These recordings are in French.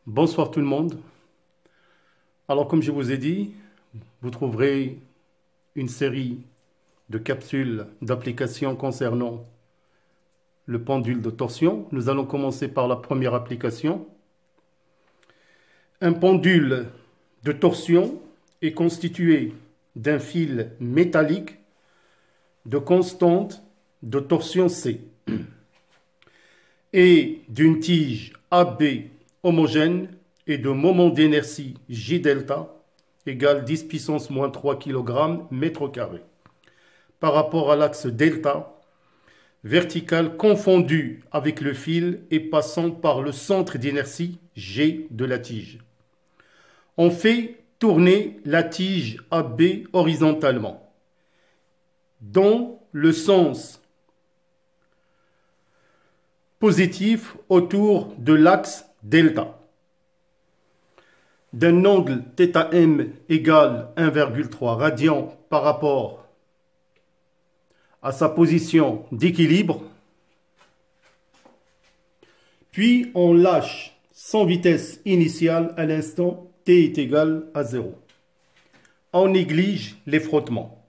Bonsoir tout le monde. Alors comme je vous ai dit, vous trouverez une série de capsules d'applications concernant le pendule de torsion. Nous allons commencer par la première application. Un pendule de torsion est constitué d'un fil métallique de constante de torsion C et d'une tige AB homogène et de moment d'inertie J delta égale 10 puissance moins 3 kg mètre carré par rapport à l'axe delta vertical confondu avec le fil et passant par le centre d'inertie G de la tige. On fait tourner la tige AB horizontalement dans le sens positif autour de l'axe delta d'un angle θm égale 1,3 radian par rapport à sa position d'équilibre, puis on lâche sans vitesse initiale à l'instant t est égal à 0. On néglige les frottements.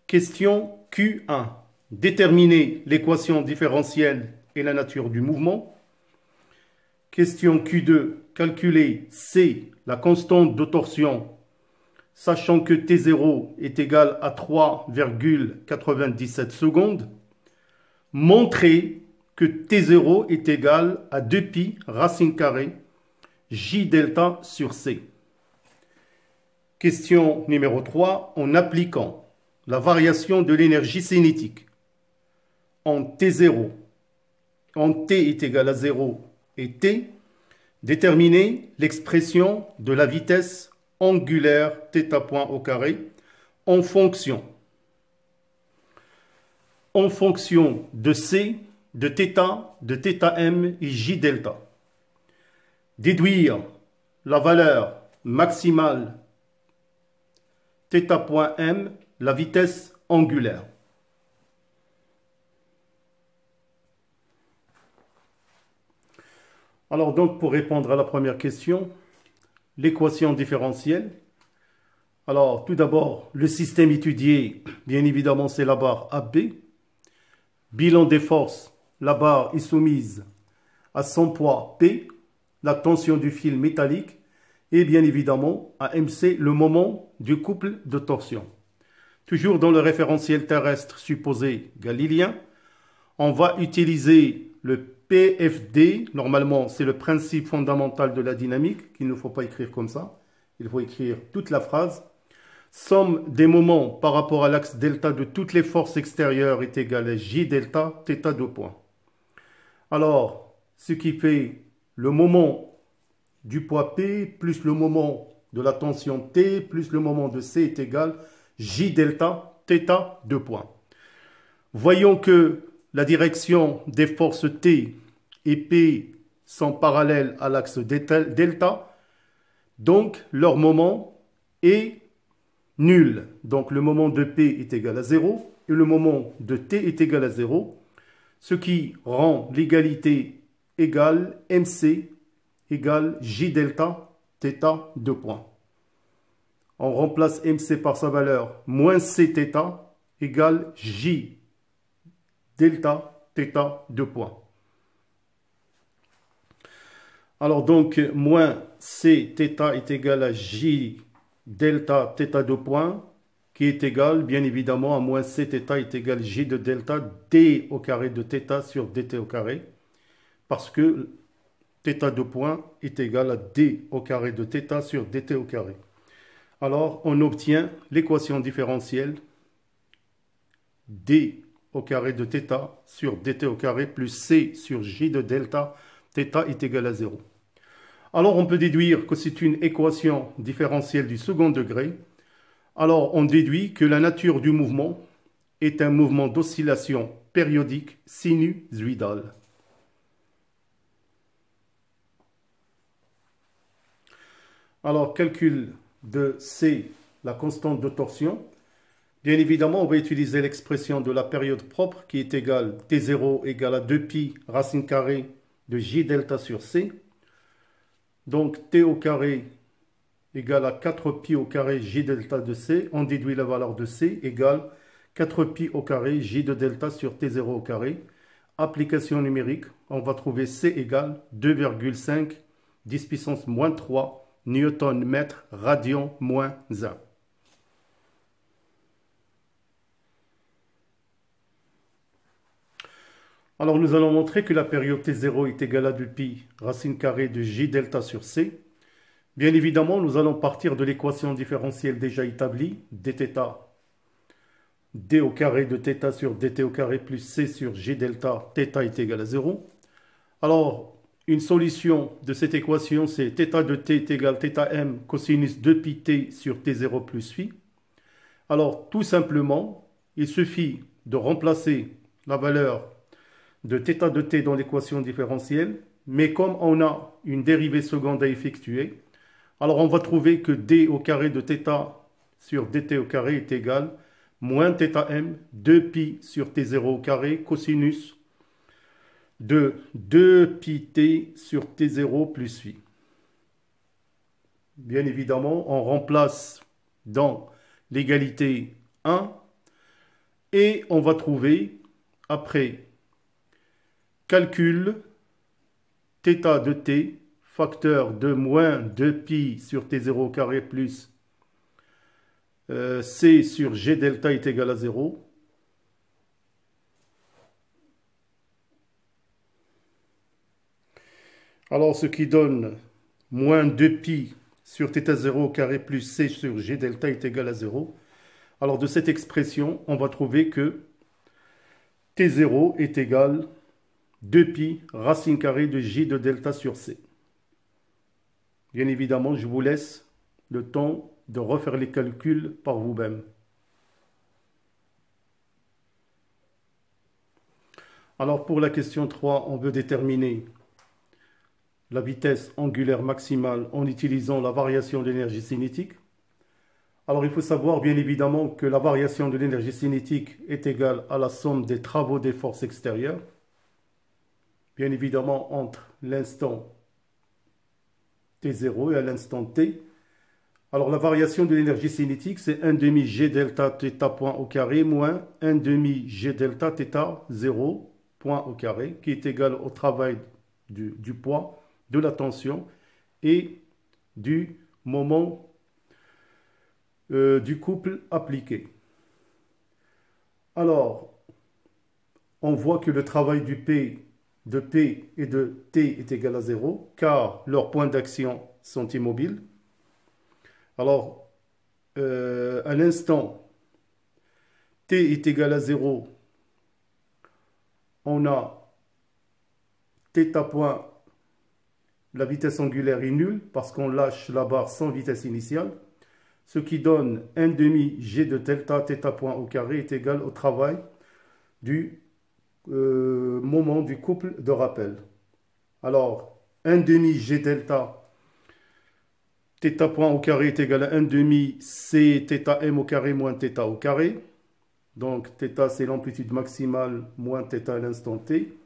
Question Q1. Déterminer l'équation différentielle et la nature du mouvement. Question Q2. Calculer C, la constante de torsion, sachant que T0 est égal à 3,97 secondes. Montrer que T0 est égal à 2pi racine carrée J delta sur C. Question numéro 3. En appliquant la variation de l'énergie cinétique en T0, en T est égal à 0 et T, déterminer l'expression de la vitesse angulaire θ point au carré en fonction de C, de θ, de θm et J delta. Déduire la valeur maximale θ point m, la vitesse angulaire. Alors donc pour répondre à la première question, l'équation différentielle. Alors tout d'abord, le système étudié, bien évidemment c'est la barre AB. Bilan des forces, la barre est soumise à son poids P, la tension du fil métallique et bien évidemment à MC, le moment du couple de torsion. Toujours dans le référentiel terrestre supposé galiléen, on va utiliser le PFD. Normalement, c'est le principe fondamental de la dynamique qu'il ne faut pas écrire comme ça. Il faut écrire toute la phrase. Somme des moments par rapport à l'axe delta de toutes les forces extérieures est égale à J delta θ 2 points. Alors, ce qui fait le moment du poids P plus le moment de la tension T plus le moment de C est égal à J delta θ 2 points. Voyons que la direction des forces T et P sont parallèles à l'axe delta, donc leur moment est nul. Donc le moment de P est égal à 0 et le moment de T est égal à 0, ce qui rend l'égalité égale MC égale J delta θ 2 points. On remplace MC par sa valeur moins C θ égale J delta θ 2 points. Alors donc, moins C θ est égal à J delta θ 2 points, qui est égal, bien évidemment, à moins C θ est égal à J de delta D au carré de θ sur dt au carré, parce que θ 2 points est égal à D au carré de θ sur dt au carré. Alors, on obtient l'équation différentielle D au carré de θ sur dt au carré plus C sur J de delta θ est égal à 0. Alors on peut déduire que c'est une équation différentielle du second degré. Alors on déduit que la nature du mouvement est un mouvement d'oscillation périodique sinusoïdale. Alors calcul de C, la constante de torsion. Bien évidemment, on va utiliser l'expression de la période propre qui est égale T0 égale à 2pi racine carrée de J delta sur C. Donc T au carré égale à 4 pi au carré J delta de C. On déduit la valeur de C égale 4 pi au carré J de delta sur T0 au carré. Application numérique, on va trouver C égale 2,5 10 puissance moins 3 newton mètre radian moins 1. Alors nous allons montrer que la période T0 est égale à 2 pi racine carrée de J delta sur C. Bien évidemment, nous allons partir de l'équation différentielle déjà établie, dθ, d au carré de θ sur dt au carré plus c sur J delta, θ est égal à 0. Alors, une solution de cette équation, c'est θ de t est égal à θm cosinus 2 pi t sur t0 plus phi. Alors, tout simplement, il suffit de remplacer la valeur de θ de t dans l'équation différentielle, mais comme on a une dérivée seconde à effectuer, alors on va trouver que d au carré de θ sur dt au carré est égal à moins θm 2 pi sur t0 au carré cosinus de 2 pi t sur t0 plus phi. Bien évidemment, on remplace dans l'égalité 1 et on va trouver après calcul θ de t facteur de moins 2 pi sur t0 au carré plus c sur g delta est égal à 0. Alors ce qui donne moins 2 pi sur θ0 au carré plus c sur g delta est égal à 0. Alors de cette expression, on va trouver que t0 est égal 2 pi racine carrée de j de delta sur c. Bien évidemment, je vous laisse le temps de refaire les calculs par vous-même. Alors pour la question 3, on veut déterminer la vitesse angulaire maximale en utilisant la variation de l'énergie cinétique. Alors il faut savoir bien évidemment que la variation de l'énergie cinétique est égale à la somme des travaux des forces extérieures. Bien évidemment entre l'instant T0 et à l'instant T. Alors la variation de l'énergie cinétique, c'est 1 demi G delta θ point au carré moins 1 demi G delta θ 0 point au carré, qui est égal au travail du poids, de la tension et du moment du couple appliqué. Alors, on voit que le travail du P de P et de T est égal à 0, car leurs points d'action sont immobiles. Alors, à l'instant T est égal à 0, on a θ point, la vitesse angulaire est nulle, parce qu'on lâche la barre sans vitesse initiale, ce qui donne 1 demi G de delta θ point au carré est égal au travail du moment du couple de rappel. Alors, 1 demi G delta θ point au carré est égal à 1 demi C θm au carré moins θ au carré. Donc, θ c'est l'amplitude maximale moins θ à l'instant T.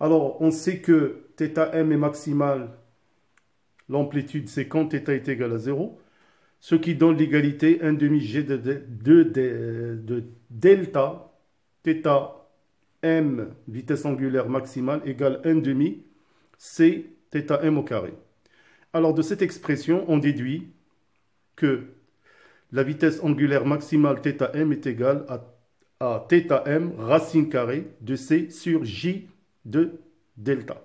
Alors, on sait que θm est maximale, l'amplitude c'est quand θ est égal à 0, ce qui donne l'égalité 1 demi G de delta θ m vitesse angulaire maximale égale 1 demi c θm au carré. Alors de cette expression, on déduit que la vitesse angulaire maximale θm est égale à θm racine carrée de c sur j de delta.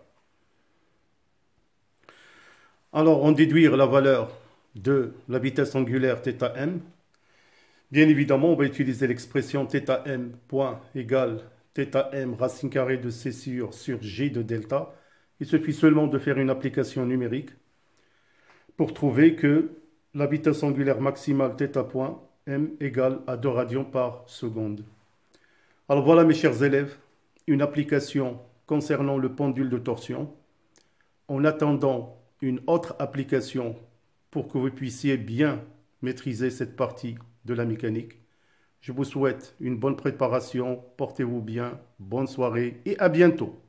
Alors on déduire la valeur de la vitesse angulaire θm. Bien évidemment, on va utiliser l'expression θm point égale θm racine carrée de c sur j de delta. Il suffit seulement de faire une application numérique pour trouver que la vitesse angulaire maximale θ point m égale à 2 radians par seconde. Alors voilà mes chers élèves, une application concernant le pendule de torsion. En attendant une autre application pour que vous puissiez bien maîtriser cette partie de la mécanique, je vous souhaite une bonne préparation, portez-vous bien, bonne soirée et à bientôt.